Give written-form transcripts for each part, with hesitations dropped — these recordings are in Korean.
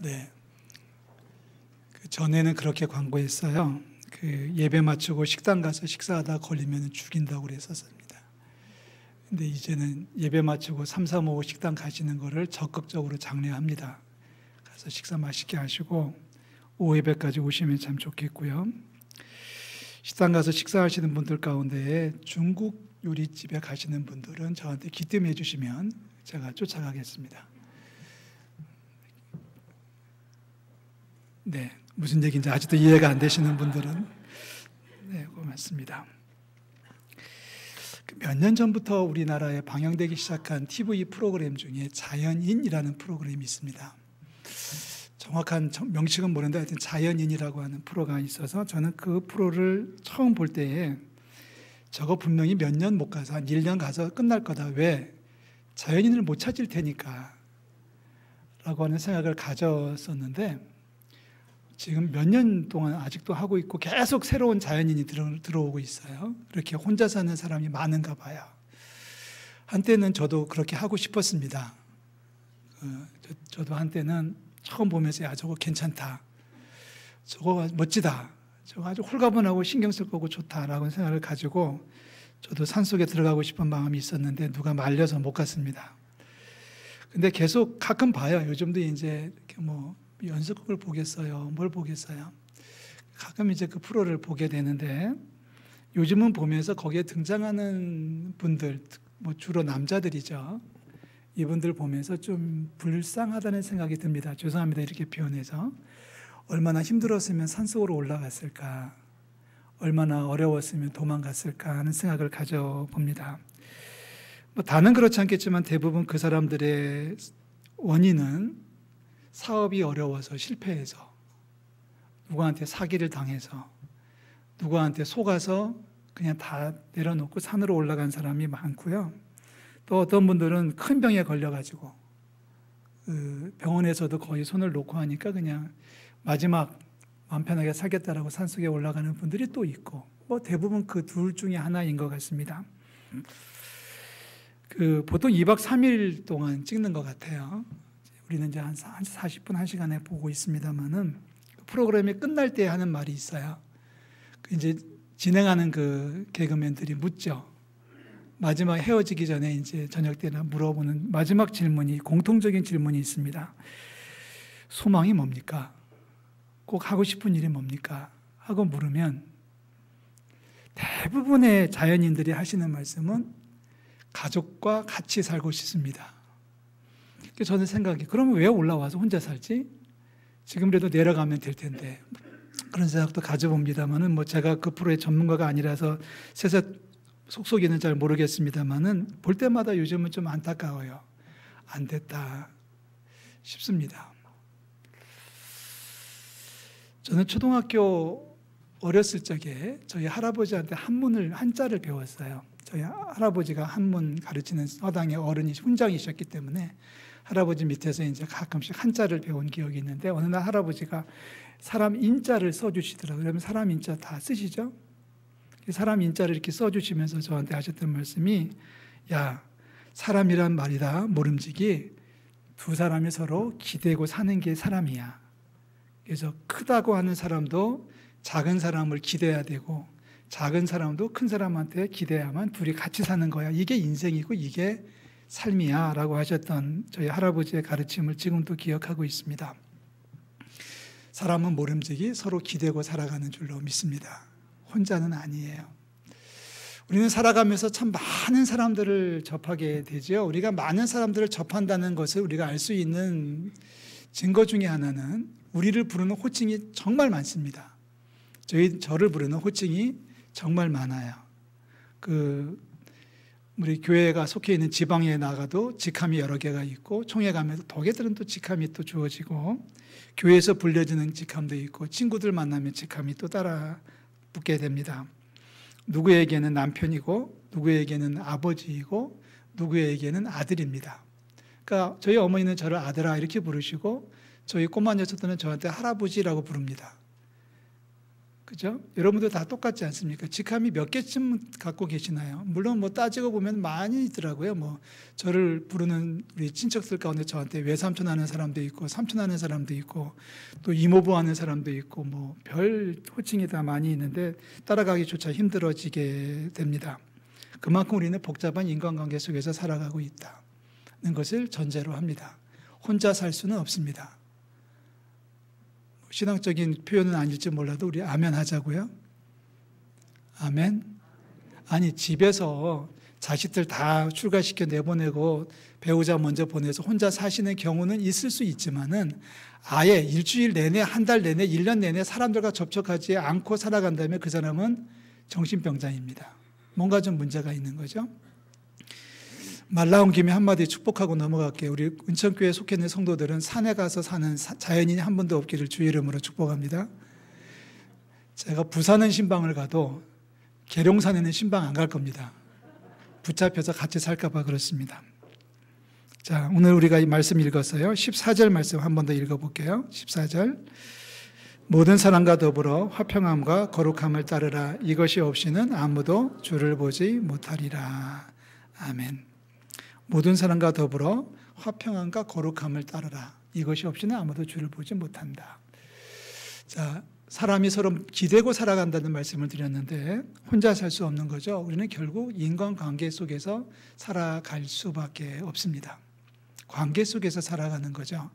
네. 전에는 그렇게 광고했어요. 예배 마치고 식당 가서 식사하다 걸리면 죽인다고 그랬었습니다. 근데 이제는 예배 마치고 335 식당 가시는 거를 적극적으로 장려합니다. 가서 식사 맛있게 하시고 오후 예배까지 오시면 참 좋겠고요. 식당 가서 식사하시는 분들 가운데 중국 요리집에 가시는 분들은 저한테 기뜸해 주시면 제가 쫓아가겠습니다. 네, 무슨 얘기인지 아직도 이해가 안 되시는 분들은 네, 고맙습니다. 몇 년 전부터 우리나라에 방영되기 시작한 TV 프로그램 중에 자연인이라는 프로그램이 있습니다. 정확한 명칭은 모르는데 하여튼 자연인이라고 하는 프로가 있어서 저는 그 프로를 처음 볼 때에 저거 분명히 몇 년 못 가서 한 1년 가서 끝날 거다. 왜? 자연인을 못 찾을 테니까 라고 하는 생각을 가졌었는데 지금 몇 년 동안 아직도 하고 있고 계속 새로운 자연인이 들어오고 있어요. 그렇게 혼자 사는 사람이 많은가 봐요. 한때는 저도 그렇게 하고 싶었습니다. 저도 한때는 처음 보면서 야 저거 괜찮다. 저거 멋지다. 저거 아주 홀가분하고 신경 쓸 거고 좋다라고 생각을 가지고 저도 산속에 들어가고 싶은 마음이 있었는데 누가 말려서 못 갔습니다. 근데 계속 가끔 봐요. 요즘도 이제 이렇게 연속극을 보겠어요. 뭘 보겠어요. 가끔 이제 그 프로를 보게 되는데 요즘은 보면서 거기에 등장하는 분들, 주로 남자들이죠. 이분들 보면서 좀 불쌍하다는 생각이 듭니다. 죄송합니다. 이렇게 표현해서. 얼마나 힘들었으면 산속으로 올라갔을까. 얼마나 어려웠으면 도망갔을까 하는 생각을 가져봅니다. 다는 그렇지 않겠지만 대부분 그 사람들의 원인은 사업이 어려워서 실패해서 누구한테 사기를 당해서 누구한테 속아서 그냥 다 내려놓고 산으로 올라간 사람이 많고요. 또 어떤 분들은 큰 병에 걸려가지고 병원에서도 거의 손을 놓고 하니까 그냥 마지막 마음 편하게 살겠다라고 산속에 올라가는 분들이 또 있고 대부분 그 둘 중에 하나인 것 같습니다. 보통 2박 3일 동안 찍는 것 같아요. 우리는 이제 한 40분, 1시간에 보고 있습니다만은 프로그램이 끝날 때 하는 말이 있어요. 이제 진행하는 그 개그맨들이 묻죠. 마지막 헤어지기 전에 이제 저녁 때나 물어보는 마지막 질문이 공통적인 질문이 있습니다. 소망이 뭡니까? 꼭 하고 싶은 일이 뭡니까? 하고 물으면 대부분의 자연인들이 하시는 말씀은 가족과 같이 살고 싶습니다. 저는 생각이 그러면 왜 올라와서 혼자 살지? 지금이라도 내려가면 될 텐데 그런 생각도 가져봅니다만은 제가 그 프로의 전문가가 아니라서 세세 속속이는 잘 모르겠습니다만은 볼 때마다 요즘은 좀 안타까워요. 안 됐다 싶습니다. 저는 초등학교 어렸을 적에 저희 할아버지한테 한자를 배웠어요. 저희 할아버지가 한문 가르치는 서당의 어른이 훈장이셨기 때문에 할아버지 밑에서 이제 가끔씩 한자를 배운 기억이 있는데 어느 날 할아버지가 사람 인자를 써주시더라고요. 그러면 사람 인자 다 쓰시죠? 사람 인자를 이렇게 써주시면서 저한테 하셨던 말씀이 야, 사람이란 말이다 모름지기 두 사람이 서로 기대고 사는 게 사람이야. 그래서 크다고 하는 사람도 작은 사람을 기대야 되고 작은 사람도 큰 사람한테 기대야만 둘이 같이 사는 거야. 이게 인생이고 이게 삶이야 라고 하셨던 저희 할아버지의 가르침을 지금도 기억하고 있습니다. 사람은 모름지기 서로 기대고 살아가는 줄로 믿습니다. 혼자는 아니에요. 우리는 살아가면서 참 많은 사람들을 접하게 되죠. 우리가 많은 사람들을 접한다는 것을 우리가 알 수 있는 증거 중에 하나는 우리를 부르는 호칭이 정말 많습니다. 저를 부르는 호칭이 정말 많아요. 우리 교회가 속해 있는 지방에 나가도 직함이 여러 개가 있고 총회 가면서 도계들은 또 직함이 또 주어지고 교회에서 불려지는 직함도 있고 친구들 만나면 직함이 또 따라 붙게 됩니다. 누구에게는 남편이고 누구에게는 아버지이고 누구에게는 아들입니다. 그러니까 저희 어머니는 저를 아들아 이렇게 부르시고 저희 꼬마 녀석들은 저한테 할아버지라고 부릅니다. 그죠? 여러분도 다 똑같지 않습니까? 직함이 몇 개쯤 갖고 계시나요? 물론 뭐 따지고 보면 많이 있더라고요. 뭐 저를 부르는 우리 친척들 가운데 저한테 외삼촌 하는 사람도 있고 삼촌 하는 사람도 있고 또 이모부 하는 사람도 있고 뭐 별 호칭이 다 많이 있는데 따라가기조차 힘들어지게 됩니다. 그만큼 우리는 복잡한 인간관계 속에서 살아가고 있다는 것을 전제로 합니다. 혼자 살 수는 없습니다. 신앙적인 표현은 아닐지 몰라도 우리 아멘 하자고요. 아멘. 아니 집에서 자식들 다 출가시켜 내보내고 배우자 먼저 보내서 혼자 사시는 경우는 있을 수 있지만은 아예 일주일 내내, 한 달 내내, 1년 내내 사람들과 접촉하지 않고 살아간다면 그 사람은 정신병자입니다. 뭔가 좀 문제가 있는 거죠. 말 나온 김에 한마디 축복하고 넘어갈게요. 우리 은천교회에 속해 있는 성도들은 산에 가서 사는 자연인이 한 번도 없기를 주의 이름으로 축복합니다. 제가 부산은 신방을 가도 계룡산에는 신방 안 갈 겁니다. 붙잡혀서 같이 살까 봐 그렇습니다. 자, 오늘 우리가 이 말씀 읽었어요. 14절 말씀 한 번 더 읽어볼게요. 14절. 모든 사람과 더불어 화평함과 거룩함을 따르라. 이것이 없이는 아무도 주를 보지 못하리라. 아멘. 모든 사람과 더불어 화평함과 거룩함을 따르라. 이것이 없이는 아무도 주를 보지 못한다. 자, 사람이 서로 기대고 살아간다는 말씀을 드렸는데 혼자 살 수 없는 거죠. 우리는 결국 인간관계 속에서 살아갈 수밖에 없습니다. 관계 속에서 살아가는 거죠.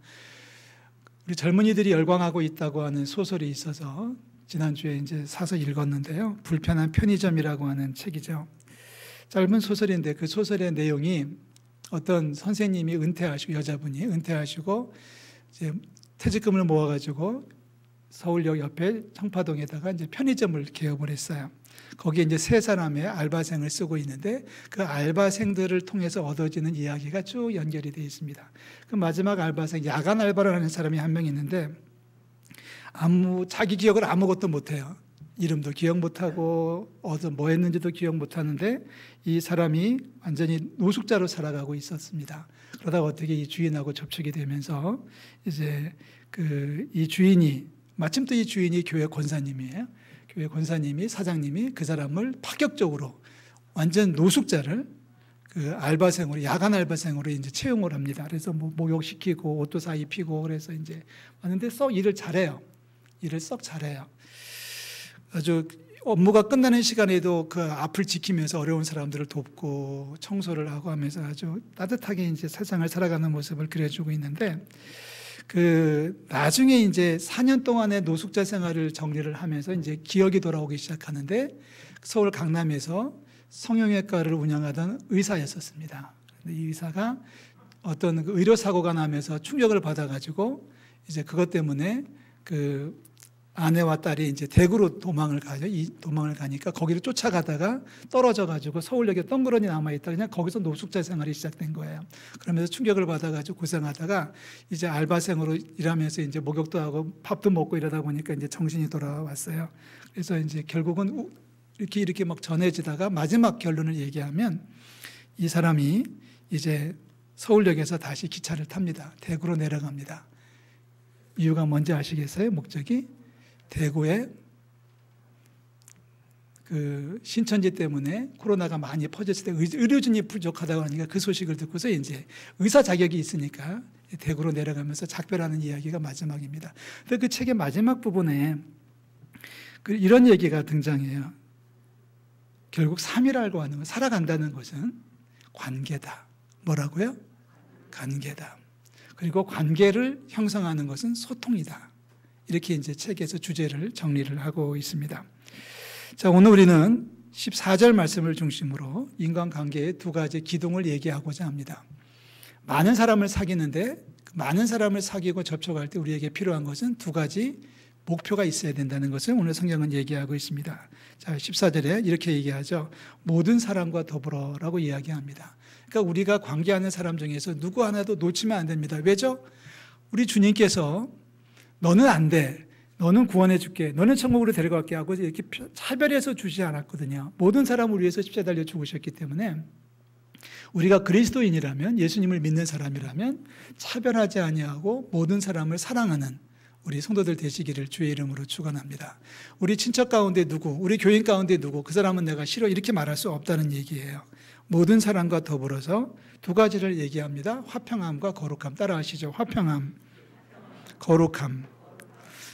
우리 젊은이들이 열광하고 있다고 하는 소설이 있어서 지난주에 이제 사서 읽었는데요. 불편한 편의점이라고 하는 책이죠. 짧은 소설인데 그 소설의 내용이 어떤 선생님이 은퇴하시고 여자분이 은퇴하시고 이제 퇴직금을 모아가지고 서울역 옆에 청파동에다가 이제 편의점을 개업을 했어요. 거기에 이제 세 사람의 알바생을 쓰고 있는데 그 알바생들을 통해서 얻어지는 이야기가 쭉 연결이 되어 있습니다. 그 마지막 알바생, 야간 알바를 하는 사람이 한 명 있는데 자기 기억을 아무것도 못해요. 이름도 기억 못하고 뭐 했는지도 기억 못하는데 이 사람이 완전히 노숙자로 살아가고 있었습니다. 그러다가 어떻게 이 주인하고 접촉이 되면서 이제 이 주인이 마침 또 이 주인이 교회 권사님이에요. 교회 권사님이 사장님이 그 사람을 파격적으로 완전 노숙자를 그 알바생으로 야간 알바생으로 이제 채용을 합니다. 그래서 뭐 목욕시키고 옷도 사 입히고 그래서 이제 왔는데 일을 잘해요. 일을 썩 잘해요. 아주 업무가 끝나는 시간에도 그 앞을 지키면서 어려운 사람들을 돕고 청소를 하고 하면서 아주 따뜻하게 이제 세상을 살아가는 모습을 그려주고 있는데 나중에 이제 4년 동안의 노숙자 생활을 정리를 하면서 이제 기억이 돌아오기 시작하는데 서울 강남에서 성형외과를 운영하던 의사였었습니다. 근데 이 의사가 어떤 의료사고가 나면서 충격을 받아가지고 이제 그것 때문에 아내와 딸이 이제 대구로 도망을 가죠. 도망을 가니까 거기를 쫓아가다가 떨어져가지고 서울역에 덩그러니 남아있다. 그냥 거기서 노숙자 생활이 시작된 거예요. 그러면서 충격을 받아가지고 고생하다가 이제 알바생으로 일하면서 이제 목욕도 하고 밥도 먹고 이러다 보니까 이제 정신이 돌아왔어요. 그래서 이제 결국은 이렇게 막 전해지다가 마지막 결론을 얘기하면 이 사람이 이제 서울역에서 다시 기차를 탑니다. 대구로 내려갑니다. 이유가 뭔지 아시겠어요? 목적이? 대구에 신천지 때문에 코로나가 많이 퍼졌을 때 의료진이 부족하다고 하니까 그 소식을 듣고서 이제 의사 자격이 있으니까 대구로 내려가면서 작별하는 이야기가 마지막입니다. 근데 그 책의 마지막 부분에 이런 얘기가 등장해요. 결국 3이라고 하는 건 살아간다는 것은 관계다. 뭐라고요? 관계다. 그리고 관계를 형성하는 것은 소통이다. 이렇게 이제 책에서 주제를 정리를 하고 있습니다. 자, 오늘 우리는 14절 말씀을 중심으로 인간관계의 두 가지 기둥을 얘기하고자 합니다. 많은 사람을 사귀는데 많은 사람을 사귀고 접촉할 때 우리에게 필요한 것은 두 가지 목표가 있어야 된다는 것을 오늘 성경은 얘기하고 있습니다. 자, 14절에 이렇게 얘기하죠. 모든 사람과 더불어라고 이야기합니다. 그러니까 우리가 관계하는 사람 중에서 누구 하나도 놓치면 안 됩니다. 왜죠? 우리 주님께서 너는 안 돼. 너는 구원해 줄게. 너는 천국으로 데려갈게 하고 이렇게 차별해서 주지 않았거든요. 모든 사람을 위해서 십자가에 달려 죽으셨기 때문에 우리가 그리스도인이라면 예수님을 믿는 사람이라면 차별하지 아니하고 모든 사람을 사랑하는 우리 성도들 되시기를 주의 이름으로 축원합니다. 우리 친척 가운데 누구, 우리 교인 가운데 누구, 그 사람은 내가 싫어 이렇게 말할 수 없다는 얘기예요. 모든 사람과 더불어서 두 가지를 얘기합니다. 화평함과 거룩함. 따라하시죠. 화평함, 거룩함.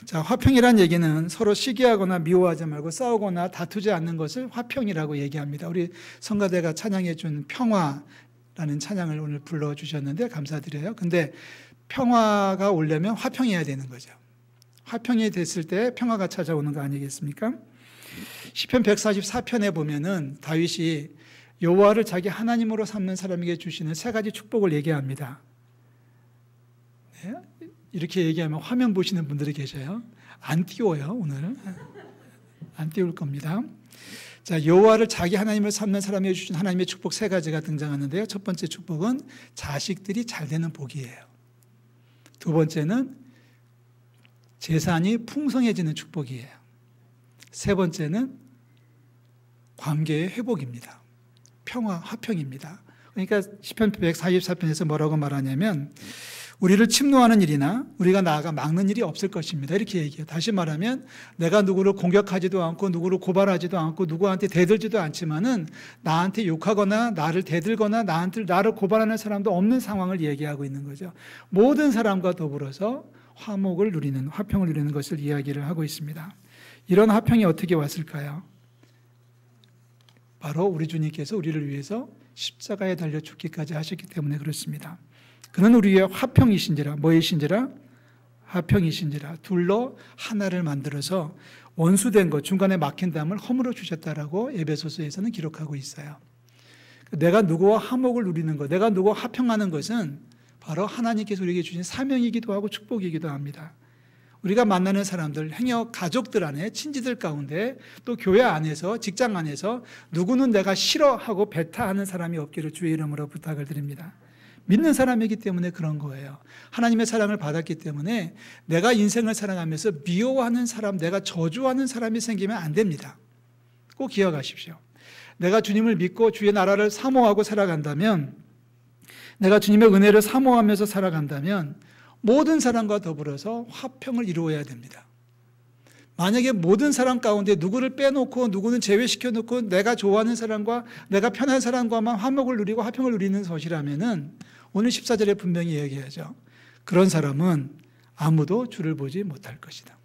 자, 화평이란 얘기는 서로 시기하거나 미워하지 말고 싸우거나 다투지 않는 것을 화평이라고 얘기합니다. 우리 성가대가 찬양해 준 평화라는 찬양을 오늘 불러주셨는데 감사드려요. 근데 평화가 오려면 화평해야 되는 거죠. 화평이 됐을 때 평화가 찾아오는 거 아니겠습니까? 시편 144편에 보면은 다윗이 여호와를 자기 하나님으로 삼는 사람에게 주시는 세 가지 축복을 얘기합니다. 네? 이렇게 얘기하면 화면 보시는 분들이 계셔요. 안 띄워요, 오늘. 안 띄울 겁니다. 자, 여호와를 자기 하나님을 삼는 사람에게 주신 하나님의 축복 세 가지가 등장하는데요. 첫 번째 축복은 자식들이 잘 되는 복이에요. 두 번째는 재산이 풍성해지는 축복이에요. 세 번째는 관계의 회복입니다. 평화, 화평입니다. 그러니까 시편 144편에서 뭐라고 말하냐면 우리를 침노하는 일이나 우리가 나아가 막는 일이 없을 것입니다. 이렇게 얘기해요. 다시 말하면 내가 누구를 공격하지도 않고 누구를 고발하지도 않고 누구한테 대들지도 않지만은 나한테 욕하거나 나를 대들거나 나를 고발하는 사람도 없는 상황을 얘기하고 있는 거죠. 모든 사람과 더불어서 화목을 누리는, 화평을 누리는 것을 이야기를 하고 있습니다. 이런 화평이 어떻게 왔을까요? 바로 우리 주님께서 우리를 위해서 십자가에 달려 죽기까지 하셨기 때문에 그렇습니다. 그는 우리의 화평이신지라. 뭐이신지라? 화평이신지라. 둘로 하나를 만들어서 원수된 것, 중간에 막힌 담을 허물어 주셨다라고 에베소서에서는 기록하고 있어요. 내가 누구와 화목을 누리는 것, 내가 누구와 화평하는 것은 바로 하나님께서 우리에게 주신 사명이기도 하고 축복이기도 합니다. 우리가 만나는 사람들, 행여 가족들 안에, 친지들 가운데, 또 교회 안에서, 직장 안에서 누구는 내가 싫어하고 배타하는 사람이 없기를 주의 이름으로 부탁을 드립니다. 믿는 사람이기 때문에 그런 거예요. 하나님의 사랑을 받았기 때문에 내가 인생을 살아가면서 미워하는 사람, 내가 저주하는 사람이 생기면 안 됩니다. 꼭 기억하십시오. 내가 주님을 믿고 주의 나라를 사모하고 살아간다면, 내가 주님의 은혜를 사모하면서 살아간다면 모든 사람과 더불어서 화평을 이루어야 됩니다. 만약에 모든 사람 가운데 누구를 빼놓고 누구는 제외시켜놓고 내가 좋아하는 사람과 내가 편한 사람과만 화목을 누리고 화평을 누리는 것이라면은 오늘 14절에 분명히 얘기하죠. 그런 사람은 아무도 주를 보지 못할 것이다.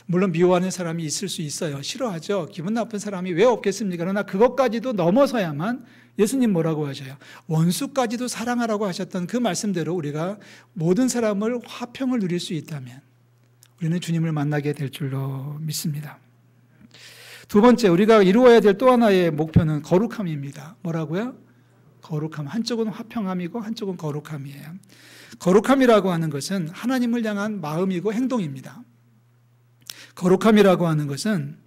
물론 미워하는 사람이 있을 수 있어요. 싫어하죠. 기분 나쁜 사람이 왜 없겠습니까? 그러나 그것까지도 넘어서야만 예수님 뭐라고 하셔요? 원수까지도 사랑하라고 하셨던 그 말씀대로 우리가 모든 사람을 화평을 누릴 수 있다면 우리는 주님을 만나게 될 줄로 믿습니다. 두 번째, 우리가 이루어야 될 또 하나의 목표는 거룩함입니다. 뭐라고요? 거룩함. 한쪽은 화평함이고 한쪽은 거룩함이에요. 거룩함이라고 하는 것은 하나님을 향한 마음이고 행동입니다. 거룩함이라고 하는 것은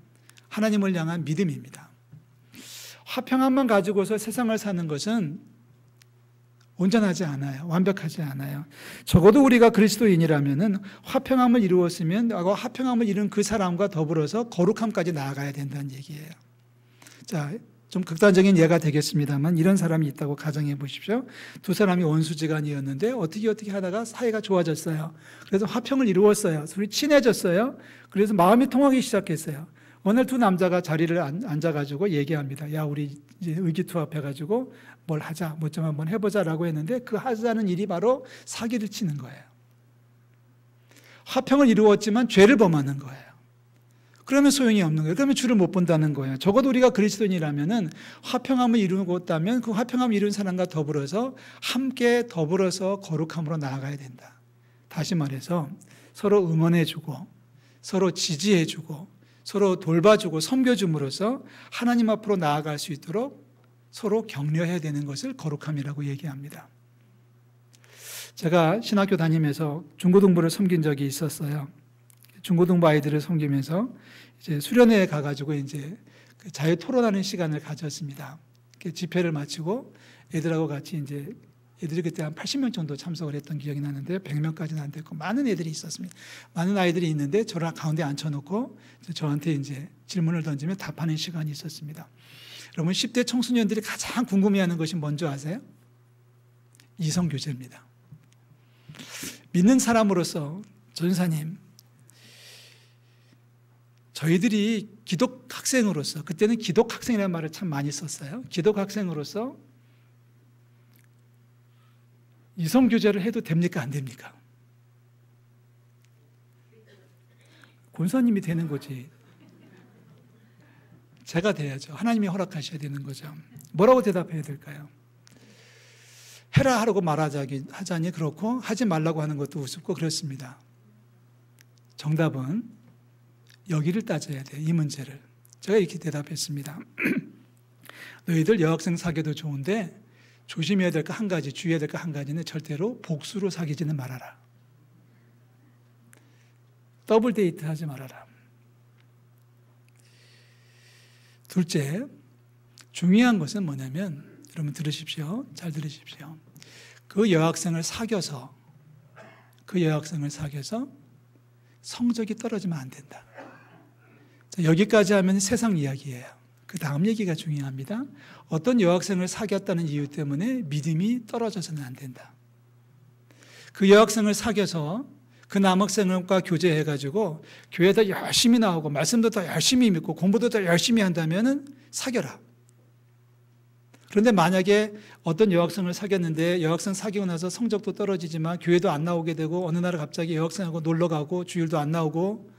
하나님을 향한 믿음입니다. 화평함만 가지고서 세상을 사는 것은 온전하지 않아요. 완벽하지 않아요. 적어도 우리가 그리스도인이라면은 화평함을 이루었으면 화평함을 이룬 그 사람과 더불어서 거룩함까지 나아가야 된다는 얘기예요. 자, 좀 극단적인 예가 되겠습니다만 이런 사람이 있다고 가정해 보십시오. 두 사람이 원수지간이었는데 어떻게 하다가 사이가 좋아졌어요. 그래서 화평을 이루었어요. 둘이 친해졌어요. 그래서 마음이 통하기 시작했어요. 오늘 두 남자가 자리를 앉아가지고 얘기합니다. 야, 우리 이제 의기투합해가지고 뭘 하자, 뭐 좀 한번 해보자라고 했는데 그 하자는 일이 바로 사기를 치는 거예요. 화평을 이루었지만 죄를 범하는 거예요. 그러면 소용이 없는 거예요. 그러면 주를 못 본다는 거예요. 적어도 우리가 그리스도인이라면은 화평함을 이루었다면 그 화평함을 이룬 사람과 더불어서 함께 더불어서 거룩함으로 나아가야 된다. 다시 말해서 서로 응원해주고 서로 지지해주고 서로 돌봐주고 섬겨줌으로써 하나님 앞으로 나아갈 수 있도록 서로 격려해야 되는 것을 거룩함이라고 얘기합니다. 제가 신학교 다니면서 중고등부를 섬긴 적이 있었어요. 중고등부 아이들을 섬기면서 이제 수련회에 가가지고 이제 자유 토론하는 시간을 가졌습니다. 집회를 마치고 애들하고 같이 이제 애들이 그때 한 80명 정도 참석을 했던 기억이 나는데 100명까지는 안 됐고 많은 애들이 있었습니다. 많은 아이들이 있는데 저를 가운데 앉혀놓고 저한테 이제 질문을 던지며 답하는 시간이 있었습니다. 여러분 10대 청소년들이 가장 궁금해하는 것이 뭔지 아세요? 이성교제입니다. 믿는 사람으로서 전사님, 저희들이 기독학생으로서, 그때는 기독학생이라는 말을 참 많이 썼어요. 기독학생으로서 이성교제를 해도 됩니까? 안 됩니까? 권사님이 되는 거지. 제가 돼야죠. 하나님이 허락하셔야 되는 거죠. 뭐라고 대답해야 될까요? 해라 하라고 하자니 그렇고 하지 말라고 하는 것도 우습고 그렇습니다. 정답은 여기를 따져야 돼, 이 문제를. 제가 이렇게 대답했습니다. 너희들 여학생 사귀어도 좋은데 조심해야 될 거 한 가지, 주의해야 될 거 한 가지는 절대로 복수로 사귀지는 말아라. 더블 데이트 하지 말아라. 둘째, 중요한 것은 뭐냐면, 여러분 들으십시오. 잘 들으십시오. 그 여학생을 사귀어서 성적이 떨어지면 안 된다. 자, 여기까지 하면 세상 이야기예요. 그 다음 얘기가 중요합니다. 어떤 여학생을 사귀었다는 이유 때문에 믿음이 떨어져서는 안 된다. 그 여학생을 사귀어서 그 남학생과 교제해가지고 교회도 열심히 나오고 말씀도 더 열심히 믿고 공부도 더 열심히 한다면 사겨라. 그런데 만약에 어떤 여학생을 사귀었는데 여학생 사귀고 나서 성적도 떨어지지만 교회도 안 나오게 되고 어느 날 갑자기 여학생하고 놀러 가고 주일도 안 나오고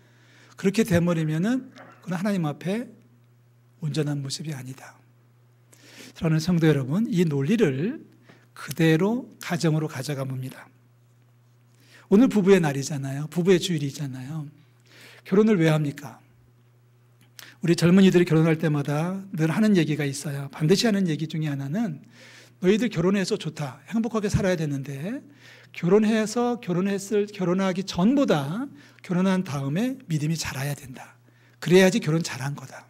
그렇게 돼버리면은 그건 하나님 앞에 온전한 모습이 아니다. 사랑하는 성도 여러분, 이 논리를 그대로 가정으로 가져가 봅니다. 오늘 부부의 날이잖아요. 부부의 주일이잖아요. 결혼을 왜 합니까? 우리 젊은이들이 결혼할 때마다 늘 하는 얘기가 있어요. 반드시 하는 얘기 중에 하나는 너희들 결혼해서 좋다. 행복하게 살아야 되는데 결혼하기 전보다 결혼한 다음에 믿음이 자라야 된다. 그래야지 결혼 잘한 거다.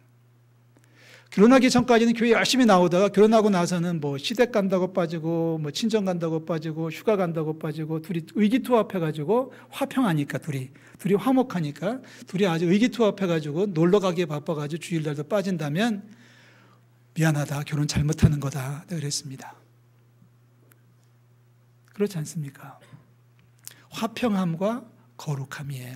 결혼하기 전까지는 교회 열심히 나오다가 결혼하고 나서는 뭐 시댁 간다고 빠지고 뭐 친정 간다고 빠지고 휴가 간다고 빠지고 둘이 의기투합해가지고 화평하니까 둘이 화목하니까 둘이 아주 의기투합해가지고 놀러 가기에 바빠가지고 주일날도 빠진다면 미안하다, 결혼 잘못하는 거다 그랬습니다. 그렇지 않습니까? 화평함과 거룩함이에요.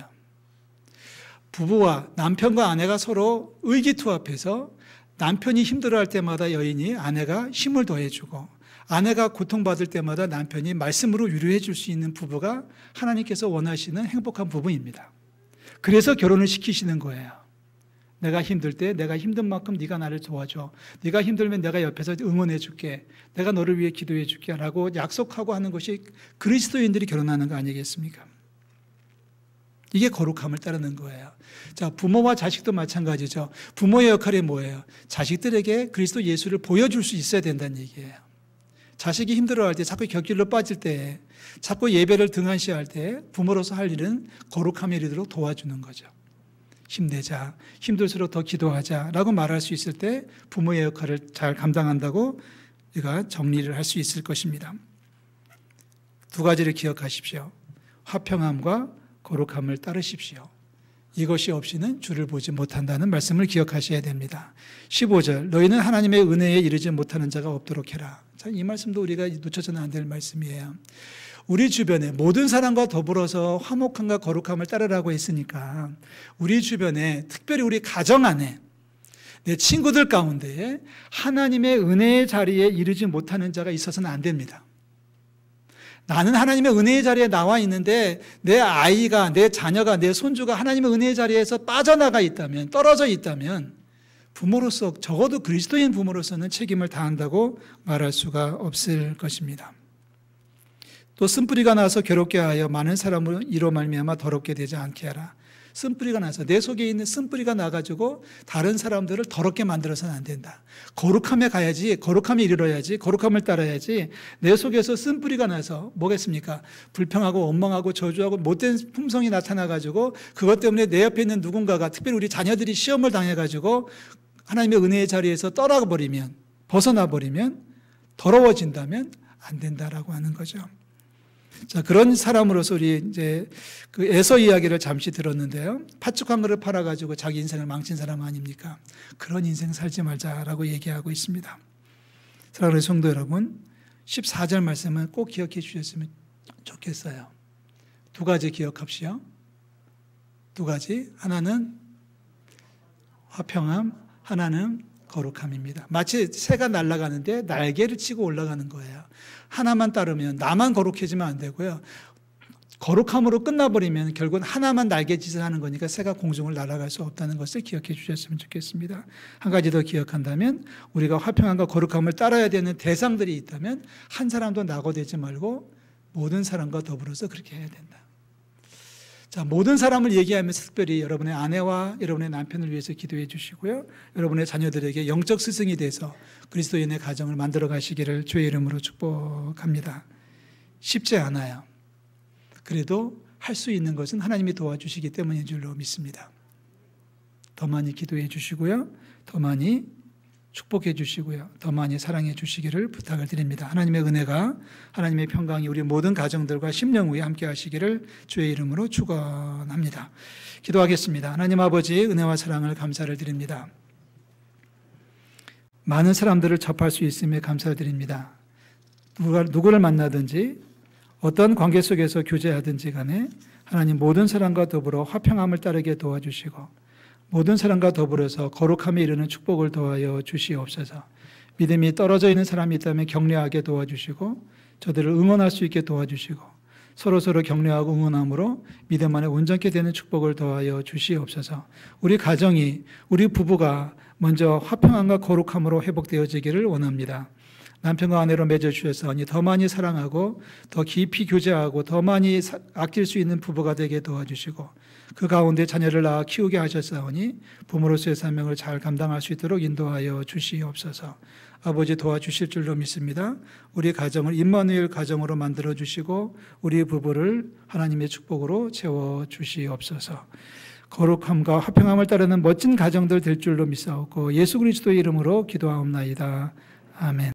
부부와 남편과 아내가 서로 의기투합해서 남편이 힘들어할 때마다 여인이 아내가 힘을 더해주고 아내가 고통받을 때마다 남편이 말씀으로 위로해 줄 수 있는 부부가 하나님께서 원하시는 행복한 부부입니다. 그래서 결혼을 시키시는 거예요. 내가 힘들 때 내가 힘든 만큼 네가 나를 도와줘. 네가 힘들면 내가 옆에서 응원해 줄게. 내가 너를 위해 기도해 줄게 라고 약속하고 하는 것이 그리스도인들이 결혼하는 거 아니겠습니까? 이게 거룩함을 따르는 거예요. 자, 부모와 자식도 마찬가지죠. 부모의 역할이 뭐예요? 자식들에게 그리스도 예수를 보여줄 수 있어야 된다는 얘기예요. 자식이 힘들어할 때, 자꾸 곁길로 빠질 때, 자꾸 예배를 등한시할 때 부모로서 할 일은 거룩함에 이르도록 도와주는 거죠. 힘내자, 힘들수록 더 기도하자 라고 말할 수 있을 때 부모의 역할을 잘 감당한다고 우리가 정리를 할 수 있을 것입니다. 두 가지를 기억하십시오. 화평함과 거룩함을 따르십시오. 이것이 없이는 주를 보지 못한다는 말씀을 기억하셔야 됩니다. 15절, 너희는 하나님의 은혜에 이르지 못하는 자가 없도록 해라. 자, 이 말씀도 우리가 놓쳐서는 안 될 말씀이에요. 우리 주변에 모든 사람과 더불어서 화목함과 거룩함을 따르라고 했으니까 우리 주변에, 특별히 우리 가정 안에, 내 친구들 가운데 하나님의 은혜의 자리에 이르지 못하는 자가 있어서는 안 됩니다. 나는 하나님의 은혜의 자리에 나와 있는데 내 아이가, 내 자녀가, 내 손주가 하나님의 은혜의 자리에서 빠져나가 있다면, 떨어져 있다면 부모로서, 적어도 그리스도인 부모로서는 책임을 다한다고 말할 수가 없을 것입니다. 또 쓴뿌리가 나서 괴롭게 하여 많은 사람을 이로 말미암아 더럽게 되지 않게 하라. 쓴뿌리가 나서, 내 속에 있는 쓴뿌리가 나가지고 다른 사람들을 더럽게 만들어서는 안 된다. 거룩함에 가야지, 거룩함에 이르러야지, 거룩함을 따라야지. 내 속에서 쓴뿌리가 나서 뭐겠습니까? 불평하고 원망하고 저주하고 못된 품성이 나타나가지고 그것 때문에 내 옆에 있는 누군가가, 특별히 우리 자녀들이 시험을 당해가지고 하나님의 은혜의 자리에서 떠나버리면, 벗어나버리면, 더러워진다면 안 된다라고 하는 거죠. 자, 그런 사람으로서 우리 이제 그 에서 이야기를 잠시 들었는데요. 팥죽 한 그릇 팔아가지고 자기 인생을 망친 사람 아닙니까? 그런 인생 살지 말자라고 얘기하고 있습니다. 사랑하는 성도 여러분, 14절 말씀은 꼭 기억해 주셨으면 좋겠어요. 두 가지 기억합시오. 두 가지. 하나는 화평함, 하나는 거룩함입니다. 마치 새가 날아가는데 날개를 치고 올라가는 거예요. 하나만 따르면 나만 거룩해지면 안 되고요. 거룩함으로 끝나버리면 결국은 하나만 날개짓을 하는 거니까 새가 공중을 날아갈 수 없다는 것을 기억해 주셨으면 좋겠습니다. 한 가지 더 기억한다면 우리가 화평함과 거룩함을 따라야 되는 대상들이 있다면 한 사람도 낙오되지 말고 모든 사람과 더불어서 그렇게 해야 된다. 자, 모든 사람을 얘기하면서 특별히 여러분의 아내와 여러분의 남편을 위해서 기도해 주시고요. 여러분의 자녀들에게 영적 스승이 돼서 그리스도인의 가정을 만들어 가시기를 주의 이름으로 축복합니다. 쉽지 않아요. 그래도 할 수 있는 것은 하나님이 도와주시기 때문인 줄로 믿습니다. 더 많이 기도해 주시고요. 더 많이 축복해 주시고요. 더 많이 사랑해 주시기를 부탁을 드립니다. 하나님의 은혜가, 하나님의 평강이 우리 모든 가정들과 심령 위에 함께 하시기를 주의 이름으로 축원합니다. 기도하겠습니다. 하나님 아버지, 은혜와 사랑을 감사를 드립니다. 많은 사람들을 접할 수 있음에 감사를 드립니다. 누구를 만나든지 어떤 관계 속에서 교제하든지 간에 하나님 모든 사람과 더불어 화평함을 따르게 도와주시고 모든 사람과 더불어서 거룩함에 이르는 축복을 더하여 주시옵소서. 믿음이 떨어져 있는 사람이 있다면 격려하게 도와주시고 저들을 응원할 수 있게 도와주시고 서로서로 격려하고 응원함으로 믿음 안에 온전케 되는 축복을 더하여 주시옵소서. 우리 가정이, 우리 부부가 먼저 화평함과 거룩함으로 회복되어지기를 원합니다. 남편과 아내로 맺어주셨사오니 더 많이 사랑하고 더 깊이 교제하고 더 많이 아낄 수 있는 부부가 되게 도와주시고 그 가운데 자녀를 낳아 키우게 하셨사오니 부모로서의 사명을 잘 감당할 수 있도록 인도하여 주시옵소서. 아버지 도와주실 줄로 믿습니다. 우리 가정을 임마누엘 가정으로 만들어주시고 우리 부부를 하나님의 축복으로 채워주시옵소서. 거룩함과 화평함을 따르는 멋진 가정들 될 줄로 믿사옵고 예수 그리스도의 이름으로 기도하옵나이다. 아멘.